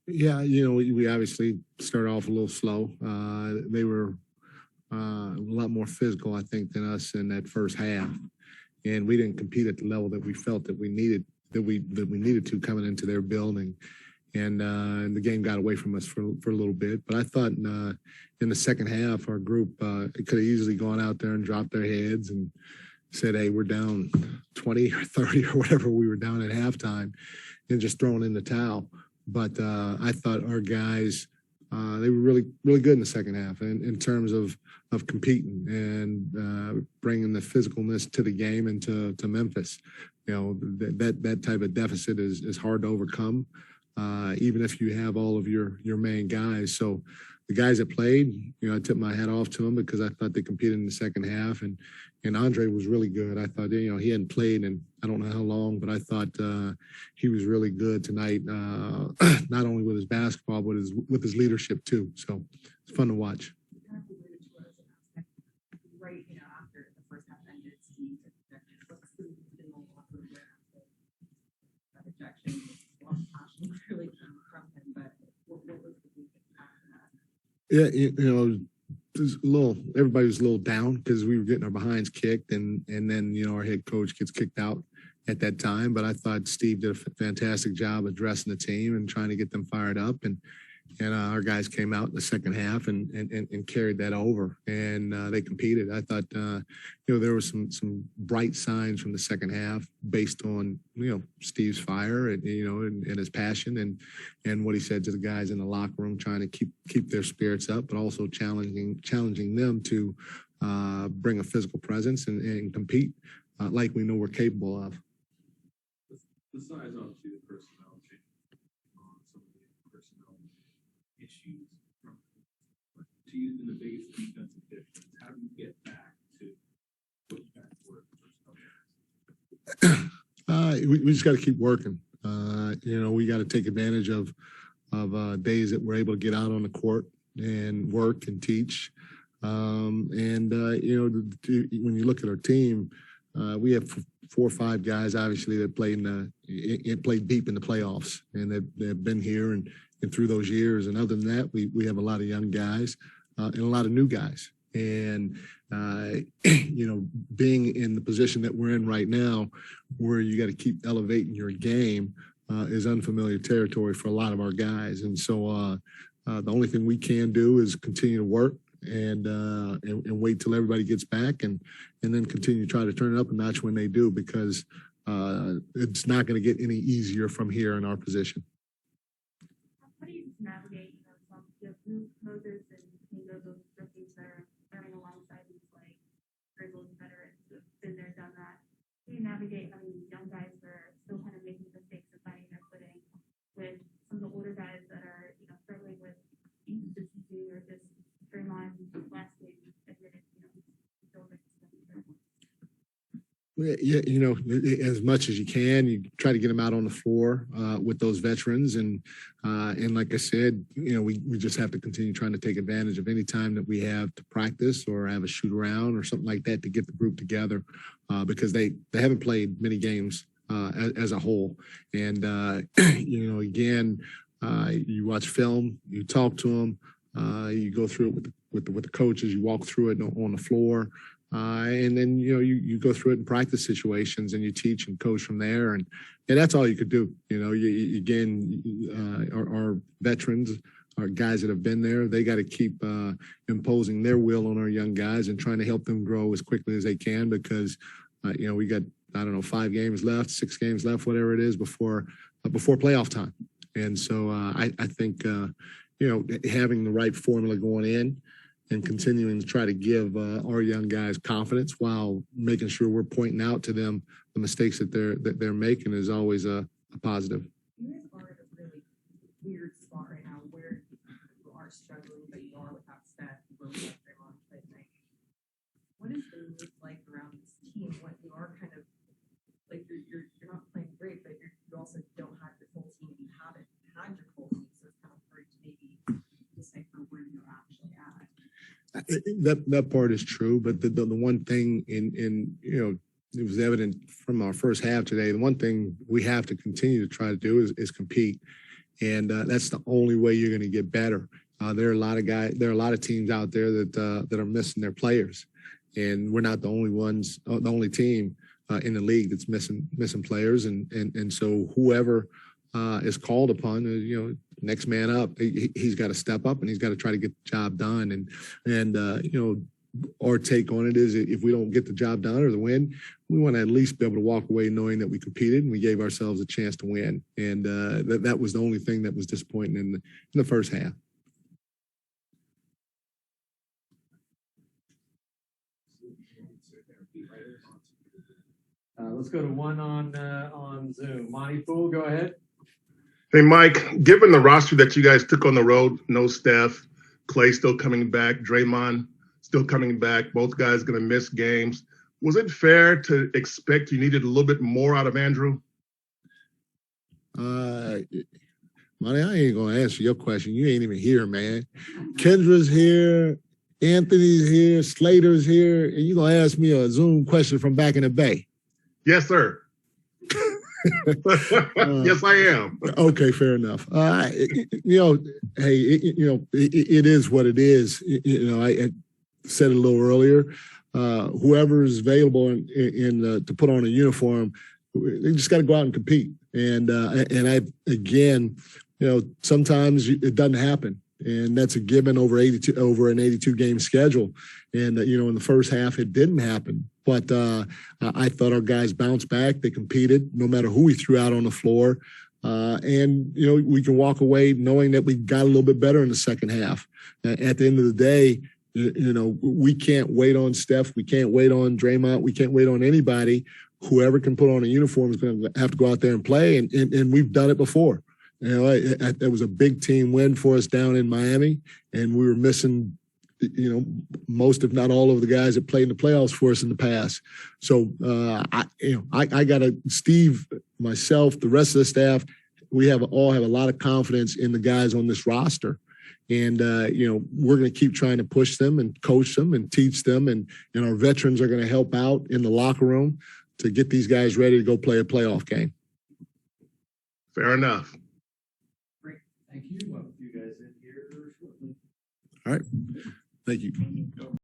Yeah, we obviously started off a little slow. They were a lot more physical, I think, than us in that first half, and we didn't compete at the level that we felt that we needed that we needed to coming into their building. And the game got away from us for a little bit. But I thought in the second half, our group could have easily gone out there and dropped their heads and said, "Hey, we're down 20 or 30 or whatever we were down at halftime," and just thrown in the towel. But I thought our guys, they were really good in the second half in terms of competing and bringing the physicalness to the game and to Memphis. That type of deficit is hard to overcome, even if you have all of your main guys. So the guys that played, I tip my hat off to them because I thought they competed in the second half, and Andre was really good. I thought, he hadn't played in I don't know how long, but I thought he was really good tonight, not only with his basketball, but with his leadership too. So it's fun to watch. Right, after the first half ended, Steve what's the locker room that rejection, a lot of passion clearly came from him, but what was the big impact of that? Yeah, everybody was a little down because we were getting our behinds kicked, and then our head coach gets kicked out at that time. But I thought Steve did a fantastic job addressing the team and trying to get them fired up, and our guys came out in the second half and carried that over, and they competed. I thought there were some bright signs from the second half based on Steve's fire and and his passion and what he said to the guys in the locker room, trying to keep their spirits up, but also challenging them to bring a physical presence and compete like we know we're capable of. Besides obviously the personnel change, some of the personnel issues to use in the biggest defensive difference, how do you get back to put back work we just got to keep working. We got to take advantage of days that we're able to get out on the court and work and teach. When you look at our team, we have 4 or 5 guys obviously that played deep in the playoffs, and they've been here and through those years. And other than that, we have a lot of young guys and a lot of new guys. And being in the position that we're in right now, where you got to keep elevating your game, is unfamiliar territory for a lot of our guys. And so the only thing we can do is continue to work and wait till everybody gets back and then continue to try to turn it up a notch when they do, because it's not going to get any easier from here in our position. How do you navigate, some Moses and those rookies that are learning alongside these Grizzlies veterans who've been there, done that? How do you navigate having these young guys that are still kind of making mistakes and finding their footing with some of the older guys that are, struggling with inconsistency or just Draymond last game admitted, Yeah, as much as you can, you try to get them out on the floor with those veterans, and like I said, we just have to continue trying to take advantage of any time that we have to practice or have a shoot around or something like that to get the group together, because they haven't played many games as a whole, and again, you watch film, you talk to them, you go through it with the coaches, you walk through it on the floor. And then you go through it in practice situations, and you teach and coach from there, and that's all you could do. Our veterans, our guys that have been there, they got to keep imposing their will on our young guys and trying to help them grow as quickly as they can, because we got 5 games left, 6 games left, whatever it is before playoff time, and so I think having the right formula going in and continuing to try to give our young guys confidence while making sure we're pointing out to them the mistakes that they're making is always a positive. You guys are in a really weird spot right now where you are struggling, but you are without Steph, where we have Draymond tonight. What is the mood like around this team when you are kind of you're not playing great, but you also don't have your full team, and you haven't had your full team, so it's kind of hard to maybe decipher where you're actually at. That part is true, but the one thing it was evident from our first half today. The one thing we have to continue to try to do is compete, And that's the only way you're going to get better. There are a lot of teams out there that are missing their players, and we're not the only team in the league that's missing players. And so whoever is called upon, next man up, he's got to step up and he's got to try to get the job done. And our take on it is if we don't get the job done or the win, we want to at least be able to walk away knowing that we competed and we gave ourselves a chance to win. And that was the only thing that was disappointing in the first half. Let's go to one on Zoom. Monty Poole, go ahead. Hey, Mike, given the roster that you guys took on the road, no Steph, Clay still coming back, Draymond still coming back, both guys going to miss games. Was it fair to expect you needed a little bit more out of Andrew? Monty, I ain't going to answer your question. You ain't even here, man. Kendra's here. Anthony's here. Slater's here. And you're going to ask me a Zoom question from back in the Bay. Yes, sir. Yes, I am. Okay, fair enough. It is what it is. I said it a little earlier. Whoever is available to put on a uniform, they just got to go out and compete. And sometimes it doesn't happen, and that's a given over an 82 game schedule. And in the first half it didn't happen, but I thought our guys bounced back. They competed no matter who we threw out on the floor, and we can walk away knowing that we got a little bit better in the second half. At the end of the day, we can't wait on Steph. We can't wait on Draymond. We can't wait on anybody. Whoever can put on a uniform is going to have to go out there and play, and we've done it before. It was a big team win for us down in Miami, and we were missing, most, if not all, of the guys that played in the playoffs for us in the past. So, I got Steve, myself, the rest of the staff, we all have a lot of confidence in the guys on this roster. And, we're going to keep trying to push them and coach them and teach them. And our veterans are going to help out in the locker room to get these guys ready to go play a playoff game. Fair enough. Great. Thank you. We'll have you guys in here shortly. All right. Thank you.